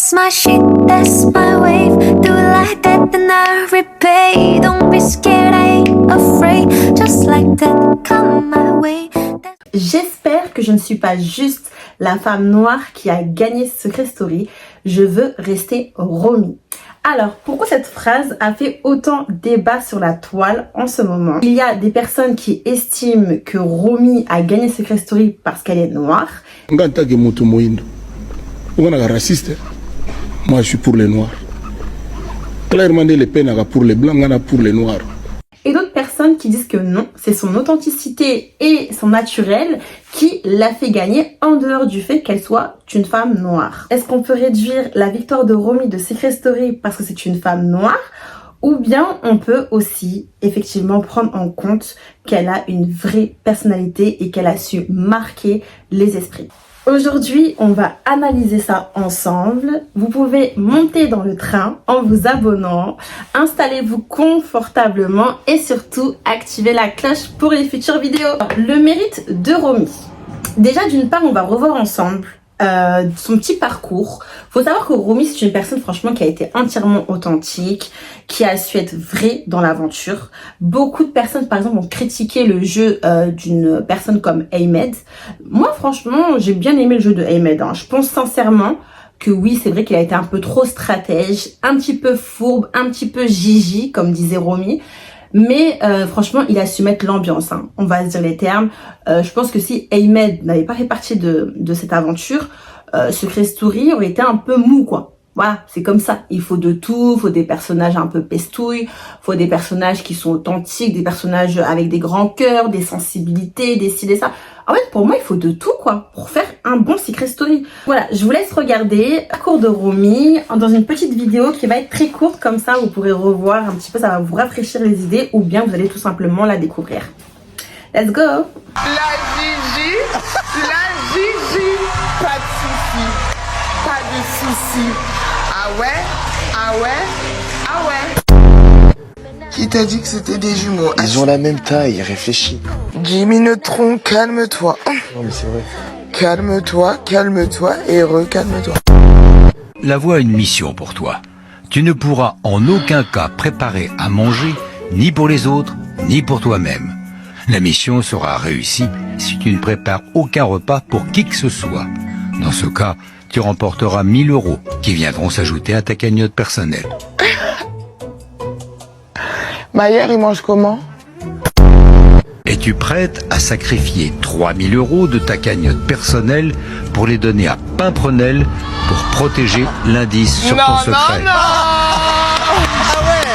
That's my shit, that's my wave. Do like that, then I repay. Don't be scared, I ain't afraid. Just like that, come my way. J'espère que je ne suis pas juste la femme noire qui a gagné Secret Story. Je veux rester Romy. Alors, pourquoi cette phrase a fait autant débat sur la toile en ce moment? Il y a des personnes qui estiment que Romy a gagné Secret Story parce qu'elle est noire. Raciste. Moi, je suis pour les noirs. Clairement, les peines pour les blancs, pour les noirs. Et d'autres personnes qui disent que non, c'est son authenticité et son naturel qui l'a fait gagner en dehors du fait qu'elle soit une femme noire. Est-ce qu'on peut réduire la victoire de Romy de Secret Story parce que c'est une femme noire? Ou bien on peut aussi effectivement prendre en compte qu'elle a une vraie personnalité et qu'elle a su marquer les esprits. Aujourd'hui, on va analyser ça ensemble. Vous pouvez monter dans le train en vous abonnant, installez-vous confortablement et surtout activez la cloche pour les futures vidéos. Le mérite de Romy. Déjà, d'une part, on va revoir ensemble son petit parcours. Faut savoir que Romy, c'est une personne franchement qui a été entièrement authentique, qui a su être vraie dans l'aventure. Beaucoup de personnes, par exemple, ont critiqué le jeu d'une personne comme Ahmed. Moi, franchement, j'ai bien aimé le jeu de Ahmed. Hein. Je pense sincèrement que oui, c'est vrai qu'il a été un peu trop stratège, un petit peu fourbe, un petit peu gigi, comme disait Romy. Mais franchement, il a su mettre l'ambiance, hein. On va se dire les termes. Je pense que si Ahmed n'avait pas fait partie de cette aventure, Secret Story aurait été un peu mou, quoi. Voilà, c'est comme ça. Il faut de tout, il faut des personnages un peu pestouilles, il faut des personnages qui sont authentiques, des personnages avec des grands cœurs, des sensibilités, des ci, des ça. En fait, pour moi, il faut de tout, quoi, pour faire un bon Secret Story. Voilà, je vous laisse regarder le parcours de Romy dans une petite vidéo qui va être très courte, comme ça, vous pourrez revoir un petit peu, ça va vous rafraîchir les idées, ou bien vous allez tout simplement la découvrir. Let's go! La Gigi, pas de soucis, pas de soucis. Ah ouais, ah ouais, ah ouais. Qui t'a dit que c'était des jumeaux? Ils ont la même taille, réfléchis. Jimmy Neutron, calme-toi. Non mais c'est vrai. Calme-toi et recalme-toi. La voix a une mission pour toi. Tu ne pourras en aucun cas préparer à manger, ni pour les autres, ni pour toi-même. La mission sera réussie si tu ne prépares aucun repas pour qui que ce soit. Dans ce cas, tu remporteras 1000 € qui viendront s'ajouter à ta cagnotte personnelle. Maillère, il mange comment? Es-tu prête à sacrifier 3000 € de ta cagnotte personnelle pour les donner à Pimprenel pour protéger l'indice sur ton secret? Non. Ah ouais.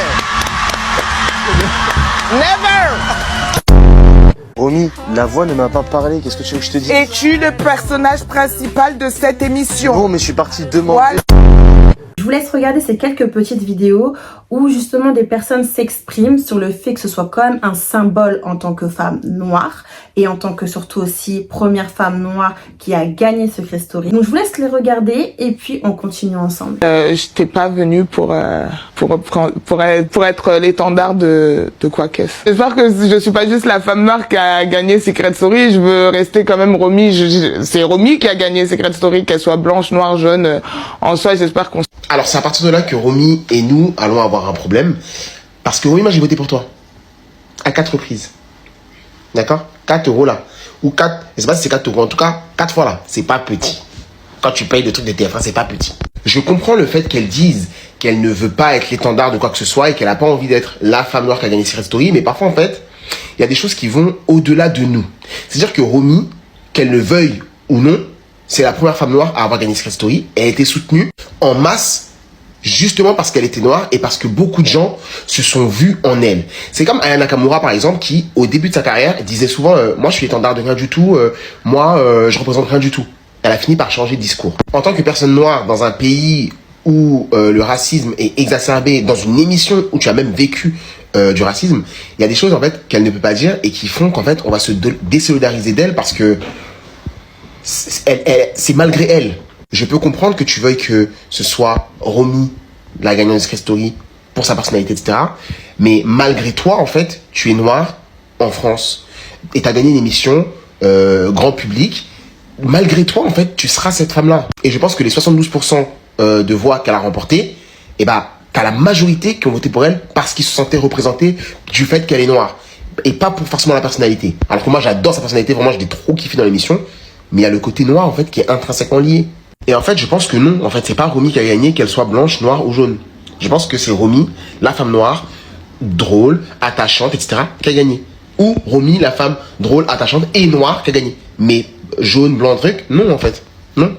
Never. Romy, la voix ne m'a pas parlé, qu'est-ce que tu veux que je te dise? Es-tu le personnage principal de cette émission? Bon, mais je suis parti demander. Voilà. Je vous laisse regarder ces quelques petites vidéos où justement des personnes s'expriment sur le fait que ce soit quand même un symbole en tant que femme noire et en tant que surtout aussi première femme noire qui a gagné Secret Story. Donc je vous laisse les regarder et puis on continue ensemble. Je t'ai pas venu pour être l'étendard de quoi qu'est-ce. J'espère que je suis pas juste la femme noire qui a gagné Secret Story. Je veux rester quand même Romy. C'est Romy qui a gagné Secret Story, qu'elle soit blanche, noire, jaune. En soi, j'espère qu'on... Alors c'est à partir de là que Romy et nous allons avoir un problème. Parce que Romy, moi j'ai voté pour toi. À 4 reprises. D'accord? 4 € là. Ou 4, je sais pas si c'est 4 €. En tout cas, 4 fois là. C'est pas petit. Quand tu payes des trucs de TF1, c'est pas petit. Je comprends le fait qu'elle dise qu'elle ne veut pas être l'étendard de quoi que ce soit et qu'elle a pas envie d'être la femme noire qui a gagné Secret Story. Mais parfois en fait, il y a des choses qui vont au-delà de nous. C'est-à-dire que Romy, qu'elle le veuille ou non, c'est la première femme noire à avoir gagné Secret Story. Elle a été soutenue en masse justement parce qu'elle était noire et parce que beaucoup de gens se sont vus en elle. C'est comme Aya Nakamura par exemple qui, au début de sa carrière, disait souvent moi je suis l'étendard de rien du tout, je représente rien du tout. Elle a fini par changer de discours. En tant que personne noire dans un pays où le racisme est exacerbé, dans une émission où tu as même vécu du racisme, il y a des choses en fait qu'elle ne peut pas dire et qui font qu'en fait on va se désolidariser d'elle parce que c'est malgré elle. Je peux comprendre que tu veuilles que ce soit Romy, la gagnante de Secret Story, pour sa personnalité, etc. Mais malgré toi, en fait, tu es noire en France. Et tu as gagné une émission grand public. Malgré toi, en fait, tu seras cette femme-là. Et je pense que les 72% de voix qu'elle a remportées, et bah, t'as la majorité qui ont voté pour elle parce qu'ils se sentaient représentés du fait qu'elle est noire. Et pas pour forcément la personnalité. Alors que moi, j'adore sa personnalité, vraiment, je l'ai trop kiffé dans l'émission. Mais il y a le côté noir, en fait, qui est intrinsèquement lié. Et en fait, je pense que non, en fait, c'est pas Romy qui a gagné, qu'elle soit blanche, noire ou jaune. Je pense que c'est Romy, la femme noire, drôle, attachante, etc., qui a gagné. Ou Romy, la femme drôle, attachante et noire, qui a gagné. Mais jaune, blanc, truc, non, en fait. Non.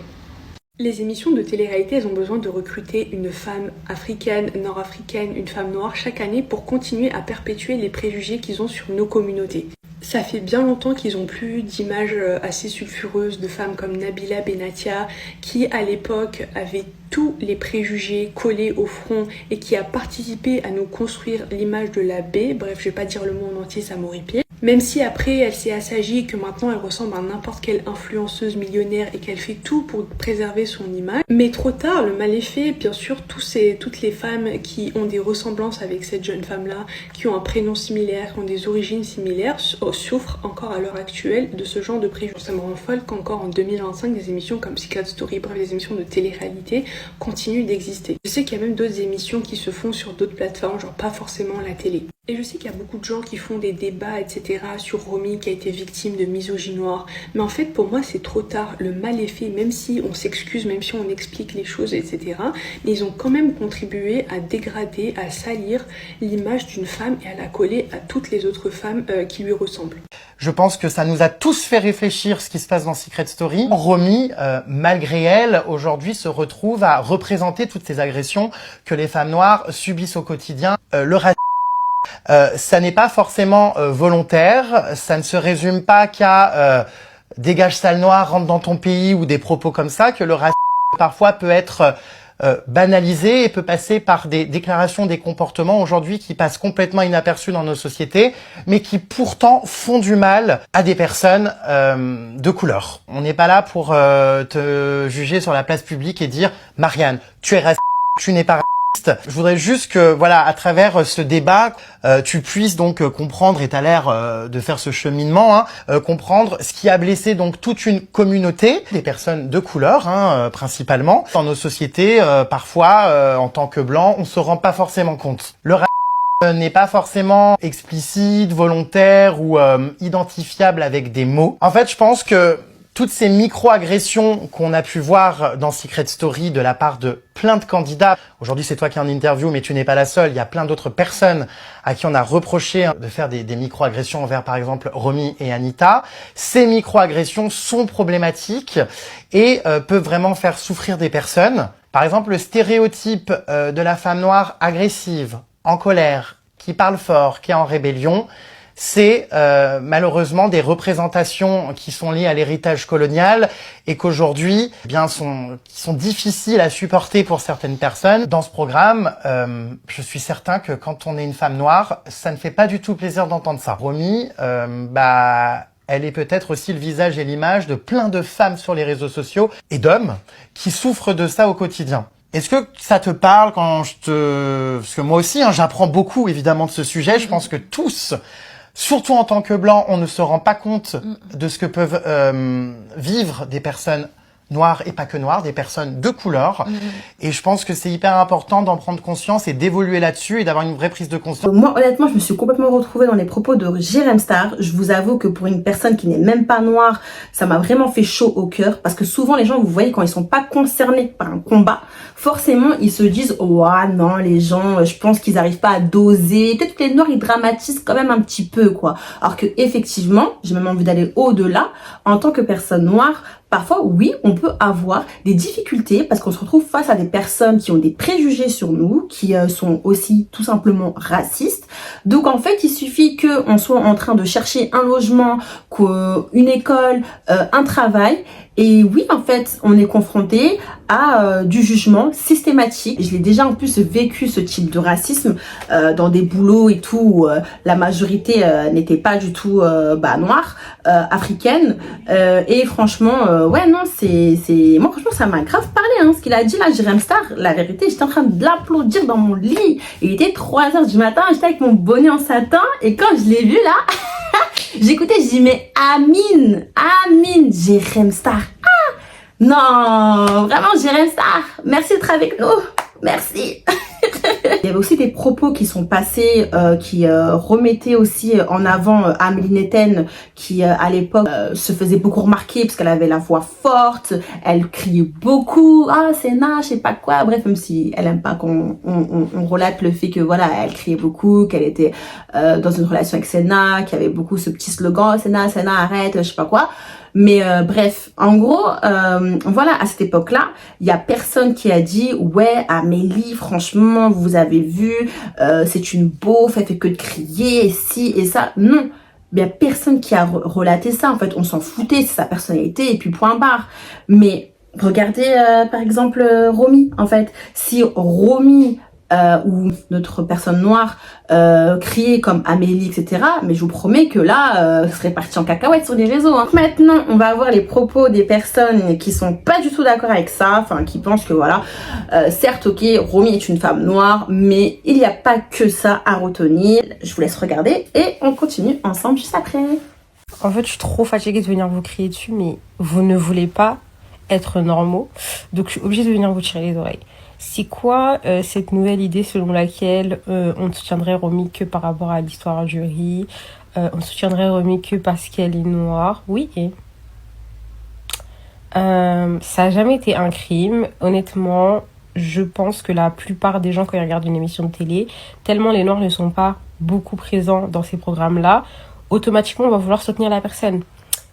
Les émissions de télé-réalité, elles ont besoin de recruter une femme africaine, nord-africaine, une femme noire chaque année pour continuer à perpétuer les préjugés qu'ils ont sur nos communautés. Ça fait bien longtemps qu'ils n'ont plus d'images assez sulfureuses de femmes comme Nabila Benatia qui à l'époque avait tous les préjugés collés au front et qui a participé à nous construire l'image de la baie. Bref, je vais pas dire le mot en entier, ça m'horripile. Même si après elle s'est assagie et que maintenant elle ressemble à n'importe quelle influenceuse millionnaire et qu'elle fait tout pour préserver son image. Mais trop tard, le mal est fait. Bien sûr, toutes les femmes qui ont des ressemblances avec cette jeune femme-là, qui ont un prénom similaire, qui ont des origines similaires, souffrent encore à l'heure actuelle de ce genre de préjugés. Ça me rend folle qu'encore en 2025, des émissions comme Secret Story, bref, des émissions de télé-réalité continuent d'exister. Je sais qu'il y a même d'autres émissions qui se font sur d'autres plateformes, genre pas forcément la télé. Et je sais qu'il y a beaucoup de gens qui font des débats, etc. sur Romy qui a été victime de misogynie noire. Mais en fait, pour moi, c'est trop tard. Le mal est fait, même si on s'excuse, même si on explique les choses, etc. Mais ils ont quand même contribué à dégrader, à salir l'image d'une femme et à la coller à toutes les autres femmes qui lui ressemblent. Je pense que ça nous a tous fait réfléchir ce qui se passe dans Secret Story. Romy, malgré elle, aujourd'hui se retrouve à représenter toutes ces agressions que les femmes noires subissent au quotidien. Le racisme, ça n'est pas forcément volontaire, ça ne se résume pas qu'à dégage sale noire, rentre dans ton pays ou des propos comme ça, que le racisme parfois peut être banalisé et peut passer par des déclarations, des comportements aujourd'hui qui passent complètement inaperçus dans nos sociétés, mais qui pourtant font du mal à des personnes de couleur. On n'est pas là pour te juger sur la place publique et dire « Marianne, tu es raciste, tu n'es pas raciste ». Je voudrais juste que, voilà, à travers ce débat, tu puisses donc comprendre, et t'as l'air de faire ce cheminement, comprendre ce qui a blessé donc toute une communauté, des personnes de couleur, principalement. Dans nos sociétés, parfois, en tant que blanc, on se rend pas forcément compte. Le racisme n'est pas forcément explicite, volontaire ou identifiable avec des mots. En fait, je pense que toutes ces micro-agressions qu'on a pu voir dans Secret Story de la part de plein de candidats. Aujourd'hui, c'est toi qui es en interview, mais tu n'es pas la seule. Il y a plein d'autres personnes à qui on a reproché de faire des micro-agressions envers, par exemple, Romy et Anita. Ces micro-agressions sont problématiques et peuvent vraiment faire souffrir des personnes. Par exemple, le stéréotype de la femme noire agressive, en colère, qui parle fort, qui est en rébellion, c'est malheureusement des représentations qui sont liées à l'héritage colonial et qu'aujourd'hui, qui sont difficiles à supporter pour certaines personnes. Dans ce programme, je suis certain que quand on est une femme noire, ça ne fait pas du tout plaisir d'entendre ça. Romy, elle est peut-être aussi le visage et l'image de plein de femmes sur les réseaux sociaux et d'hommes qui souffrent de ça au quotidien. Est-ce que ça te parle quand parce que moi aussi, j'apprends beaucoup évidemment de ce sujet. Je pense que tous, surtout en tant que blanc, on ne se rend pas compte de ce que peuvent vivre des personnes noires et pas que noires, des personnes de couleur. Et je pense que c'est hyper important d'en prendre conscience et d'évoluer là-dessus et d'avoir une vraie prise de conscience. Moi, honnêtement, je me suis complètement retrouvée dans les propos de Jérém Star. Je vous avoue que pour une personne qui n'est même pas noire, ça m'a vraiment fait chaud au cœur. Parce que souvent, les gens, vous voyez, quand ils sont pas concernés par un combat, forcément, ils se disent « Oh non, les gens, je pense qu'ils n'arrivent pas à doser. » Peut-être que les noirs, ils dramatisent quand même un petit peu, quoi. Alors que effectivement, j'ai même envie d'aller au-delà. En tant que personne noire, parfois, oui, on peut avoir des difficultés parce qu'on se retrouve face à des personnes qui ont des préjugés sur nous, qui sont aussi tout simplement racistes. Donc, en fait, il suffit qu'on soit en train de chercher un logement, une école, un travail. Et oui, en fait, on est confronté à du jugement systématique. Je l'ai déjà en plus vécu, ce type de racisme, dans des boulots et tout, où la majorité n'était pas du tout noire, africaine. Et franchement, ouais, non, moi, franchement, ça m'a grave parlé, ce qu'il a dit là, Jérém Star. La vérité, j'étais en train de l'applaudir dans mon lit. Il était 3h du matin, j'étais avec mon bonnet en satin. Et quand je l'ai vu là, j'écoutais, je dis mais Amine, Jérém Star. Non, vraiment, Jérém Star, merci d'être avec nous. Merci. Il y avait aussi des propos qui sont passés, qui remettaient aussi en avant Amélie Netten, qui à l'époque se faisait beaucoup remarquer parce qu'elle avait la voix forte, elle criait beaucoup, ah Senna, je sais pas quoi, bref, même si elle aime pas qu'on on relate le fait que voilà, elle criait beaucoup, qu'elle était dans une relation avec Senna, qu'il y avait beaucoup ce petit slogan, Senna, Senna, arrête, je sais pas quoi. Mais bref, en gros, voilà, à cette époque-là, il y a personne qui a dit ouais, Amélie, franchement, vous avez vu, c'est une beauf, elle fait que de crier, et ci et ça. Non, il y a personne qui a relaté ça. En fait, on s'en foutait, c'est sa personnalité et puis point barre. Mais regardez, par exemple, Romy. En fait, si Romy ou notre personne noire crier comme Amélie, etc. Mais je vous promets que là, ce serait parti en cacahuète sur les réseaux. Hein. Maintenant, on va voir les propos des personnes qui sont pas du tout d'accord avec ça, enfin qui pensent que voilà, certes, ok, Romy est une femme noire, mais il n'y a pas que ça à retenir. Je vous laisse regarder et on continue ensemble juste après. En fait, je suis trop fatiguée de venir vous crier dessus, mais vous ne voulez pas être normaux, donc je suis obligée de venir vous tirer les oreilles. C'est quoi cette nouvelle idée selon laquelle on ne soutiendrait Romy que par rapport à l'histoire du riz, on ne soutiendrait Romy que parce qu'elle est noire? Oui, et ça n'a jamais été un crime. Honnêtement, je pense que la plupart des gens, quand ils regardent une émission de télé, tellement les noirs ne sont pas beaucoup présents dans ces programmes-là, automatiquement on va vouloir soutenir la personne.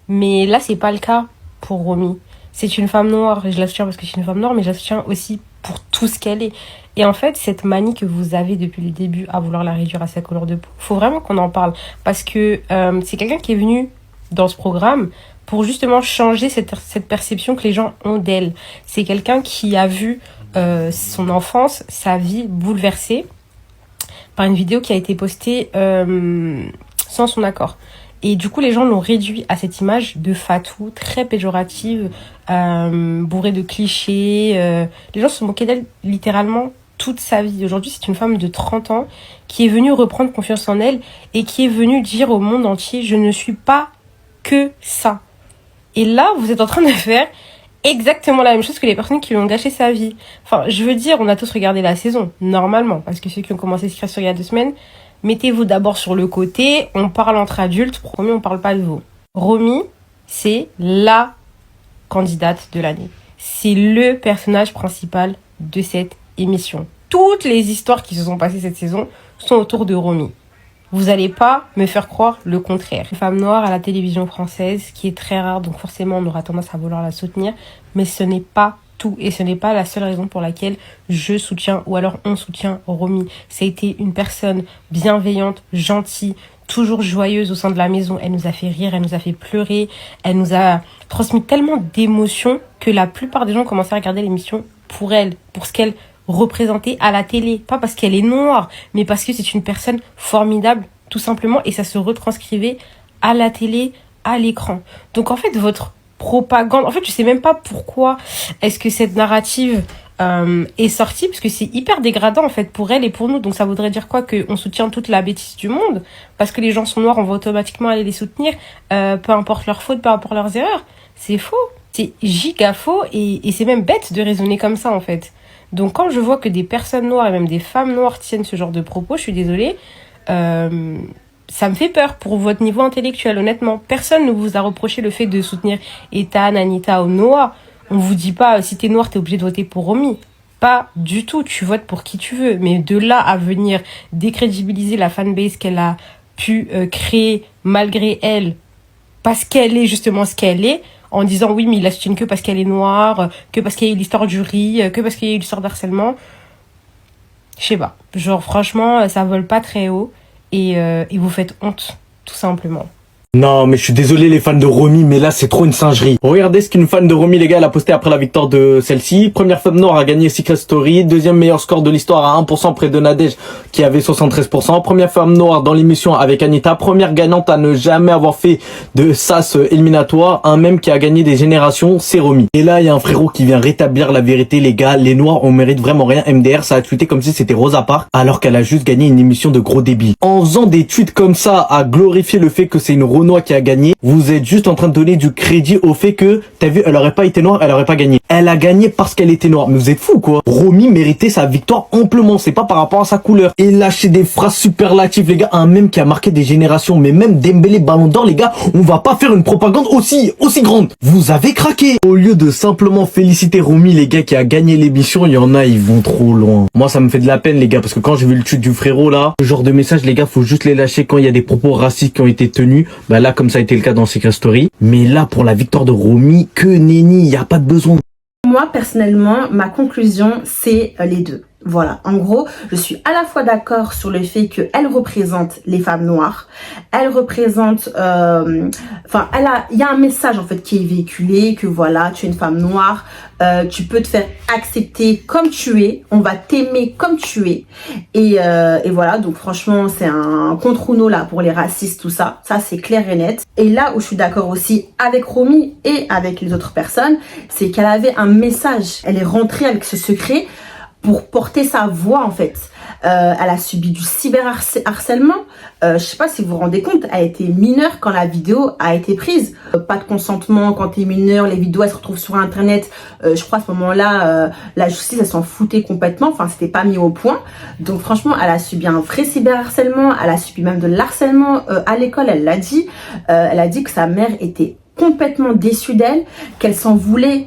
Mais là, c'est pas le cas pour Romy. C'est une femme noire, et je la soutiens parce que c'est une femme noire, mais je la soutiens aussi pour tout ce qu'elle est. Et en fait, cette manie que vous avez depuis le début à vouloir la réduire à sa couleur de peau, faut vraiment qu'on en parle. Parce que c'est quelqu'un qui est venu dans ce programme pour justement changer cette perception que les gens ont d'elle. C'est quelqu'un qui a vu son enfance, sa vie bouleversée par une vidéo qui a été postée sans son accord. Et du coup, les gens l'ont réduit à cette image de fatou, très péjorative, bourrée de clichés. Les gens se moquaient d'elle littéralement toute sa vie. Aujourd'hui, c'est une femme de 30 ans qui est venue reprendre confiance en elle et qui est venue dire au monde entier « Je ne suis pas que ça ». Et là, vous êtes en train de faire exactement la même chose que les personnes qui lui ont gâché sa vie. Enfin, je veux dire, on a tous regardé la saison, normalement, parce que ceux qui ont commencé Secret Story il y a 2 semaines, mettez-vous d'abord sur le côté, on parle entre adultes, promis, on parle pas de vous. Romy, c'est la candidate de l'année. C'est le personnage principal de cette émission. Toutes les histoires qui se sont passées cette saison sont autour de Romy. Vous allez pas me faire croire le contraire. Une femme noire à la télévision française, qui est très rare, donc forcément on aura tendance à vouloir la soutenir, mais ce n'est pas tout, et ce n'est pas la seule raison pour laquelle je soutiens ou alors on soutient Romy. Ça a été une personne bienveillante, gentille, toujours joyeuse au sein de la maison. Elle nous a fait rire, elle nous a fait pleurer, elle nous a transmis tellement d'émotions que la plupart des gens commençaient à regarder l'émission pour elle, pour ce qu'elle représentait à la télé. Pas parce qu'elle est noire, mais parce que c'est une personne formidable, tout simplement, et ça se retranscrivait à la télé, à l'écran. Donc en fait, votre propagande, en fait je sais même pas pourquoi est-ce que cette narrative est sortie, parce que c'est hyper dégradant en fait pour elle et pour nous. Donc ça voudrait dire quoi? Qu'on soutient toute la bêtise du monde parce que les gens sont noirs, on va automatiquement aller les soutenir, peu importe leurs fautes, peu importe leurs erreurs. C'est faux, c'est giga faux, et c'est même bête de raisonner comme ça en fait. Donc quand je vois que des personnes noires et même des femmes noires tiennent ce genre de propos, je suis désolée, ça me fait peur pour votre niveau intellectuel, honnêtement. Personne ne vous a reproché le fait de soutenir Ethan, Anita ou Noah. On vous dit pas, si t'es noir, t'es obligé de voter pour Romy. Pas du tout, tu votes pour qui tu veux. Mais de là à venir décrédibiliser la fanbase qu'elle a pu créer malgré elle, parce qu'elle est justement ce qu'elle est, en disant oui, mais il la soutient que parce qu'elle est noire, que parce qu'il y a eu l'histoire du riz, que parce qu'il y a eu l'histoire d'harcèlement. Je sais pas. Genre, franchement, ça vole pas très haut. Et vous faites honte, tout simplement. Non, mais je suis désolé les fans de Romy, mais là c'est trop une singerie. Regardez ce qu'une fan de Romy, les gars, elle a posté après la victoire de celle-ci. Première femme noire à gagner Secret Story, deuxième meilleur score de l'histoire à 1% près de Nadège qui avait 73%. Première femme noire dans l'émission avec Anita, première gagnante à ne jamais avoir fait de sas éliminatoire. Un mème qui a gagné des générations, c'est Romy. Et là il y a un frérot qui vient rétablir la vérité, les gars, les noirs on mérite vraiment rien. MDR ça a tweeté comme si c'était Rosa Parks alors qu'elle a juste gagné une émission de gros débiles. En faisant des tweets comme ça à glorifier le fait que c'est une Renoir qui a gagné, vous êtes juste en train de donner du crédit au fait que, t'as vu, elle aurait pas été noire, elle aurait pas gagné. Elle a gagné parce qu'elle était noire. Mais vous êtes fous, quoi. Romy méritait sa victoire amplement, c'est pas par rapport à sa couleur. Et lâcher des phrases superlatives, les gars, un mème qui a marqué des générations, mais même Dembélé Ballon d'Or, les gars, on va pas faire une propagande aussi grande. Vous avez craqué. Au lieu de simplement féliciter Romy, les gars, qui a gagné l'émission, il y en a, ils vont trop loin. Moi, ça me fait de la peine, les gars, parce que quand j'ai vu le tweet du frérot, là, ce genre de message, les gars, faut juste les lâcher quand il y a des propos racistes qui ont été tenus. Bah là, comme ça a été le cas dans Secret Story. Mais là, pour la victoire de Romy, que nenni, il y a pas de besoin. Moi, personnellement, ma conclusion, c'est les deux. Voilà, en gros, je suis à la fois d'accord sur le fait qu'elle représente les femmes noires, elle représente, il y a un message en fait qui est véhiculé, que voilà, tu es une femme noire, tu peux te faire accepter comme tu es, on va t'aimer comme tu es, et voilà, donc franchement, c'est un contre-uno là pour les racistes, tout ça, c'est clair et net. Et là où je suis d'accord aussi avec Romy et avec les autres personnes, c'est qu'elle avait un message, elle est rentrée avec ce secret, pour porter sa voix en fait. Elle a subi du cyberharcèlement. Je sais pas si vous vous rendez compte, elle était mineure quand la vidéo a été prise. Pas de consentement quand t'es mineur, les vidéos elles se retrouvent sur internet. Je crois à ce moment-là, la justice elle s'en foutait complètement. Enfin, c'était pas mis au point. Donc franchement, elle a subi un vrai cyberharcèlement. Elle a subi même de l'harcèlement à l'école. Elle l'a dit. Elle a dit que sa mère était complètement déçue d'elle, qu'elle s'en voulait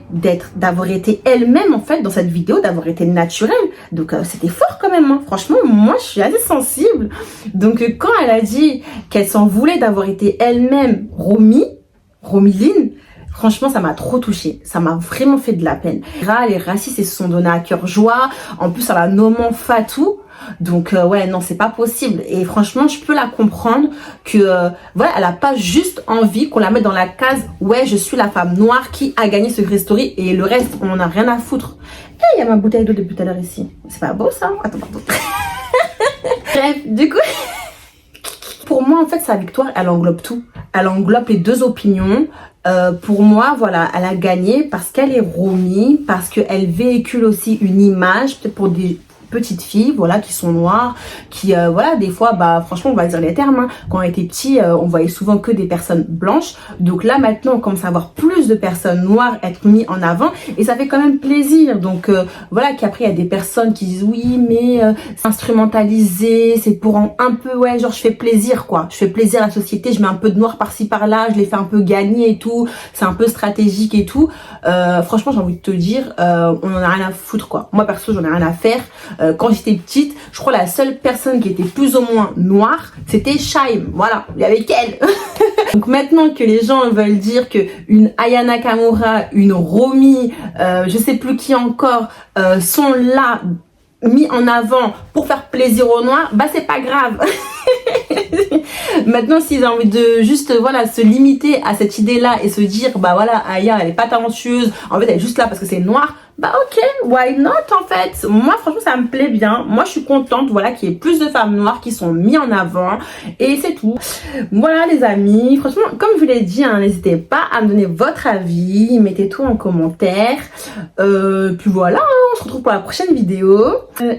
d'avoir été elle-même en fait dans cette vidéo, d'avoir été naturelle. Donc c'était fort quand même, hein. Franchement, moi je suis assez sensible. Donc quand elle a dit qu'elle s'en voulait d'avoir été elle-même Romy-Lynn, franchement, ça m'a trop touchée. Ça m'a vraiment fait de la peine. Les racistes, ils se sont donnés à cœur joie. En plus, elle a nommé Fatou. Donc ouais, non, c'est pas possible. Et franchement, je peux la comprendre que voilà, elle a pas juste envie qu'on la mette dans la case ouais, je suis la femme noire qui a gagné Secret Story et le reste, on en a rien à foutre. Et il y a ma bouteille d'eau depuis tout à l'heure ici. C'est pas beau ça? Attends, pardon. Bref, du coup, pour moi, en fait, sa victoire, elle englobe tout. Elle englobe les deux opinions. Pour moi, voilà, elle a gagné parce qu'elle est Romy, parce qu'elle véhicule aussi une image, peut-être pour des petites filles, voilà, qui sont noires, qui, voilà, des fois, bah, franchement, on va dire les termes, hein. Quand on était petit, on voyait souvent que des personnes blanches. Donc là, maintenant, on commence à avoir plus de personnes noires être mis en avant et ça fait quand même plaisir. Donc, voilà, qu'après, il y a des personnes qui disent oui, mais c'est instrumentalisé, c'est pour un peu, ouais, genre, je fais plaisir, quoi. Je fais plaisir à la société, je mets un peu de noir par-ci, par-là, je les fais un peu gagner et tout. C'est un peu stratégique et tout. Franchement, j'ai envie de te dire, on en a rien à foutre, quoi. Moi, perso, j'en ai rien à faire. Quand j'étais petite, je crois la seule personne qui était plus ou moins noire, c'était Shaim. Voilà, il y avait qu'elle. Donc maintenant que les gens veulent dire que une Aya Nakamura, une Romy, je sais plus qui encore, sont là, mis en avant pour faire plaisir aux noirs, bah c'est pas grave. Maintenant, s'ils ont envie de juste voilà se limiter à cette idée-là et se dire bah voilà, Aya elle est pas talentueuse, en fait elle est juste là parce que c'est noir, bah ok, why not en fait. Moi franchement ça me plaît bien, moi je suis contente voilà qu'il y ait plus de femmes noires qui sont mises en avant et c'est tout. Voilà les amis, franchement comme je vous l'ai dit, hein, n'hésitez pas à me donner votre avis, mettez tout en commentaire, puis voilà, hein, on se retrouve pour la prochaine vidéo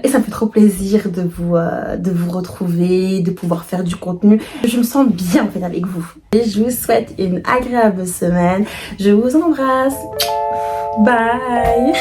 et ça me fait trop plaisir de vous retrouver, de pouvoir faire du contenu. Je me sens bien en fait avec vous et je vous souhaite une agréable semaine. Je vous embrasse. Bye.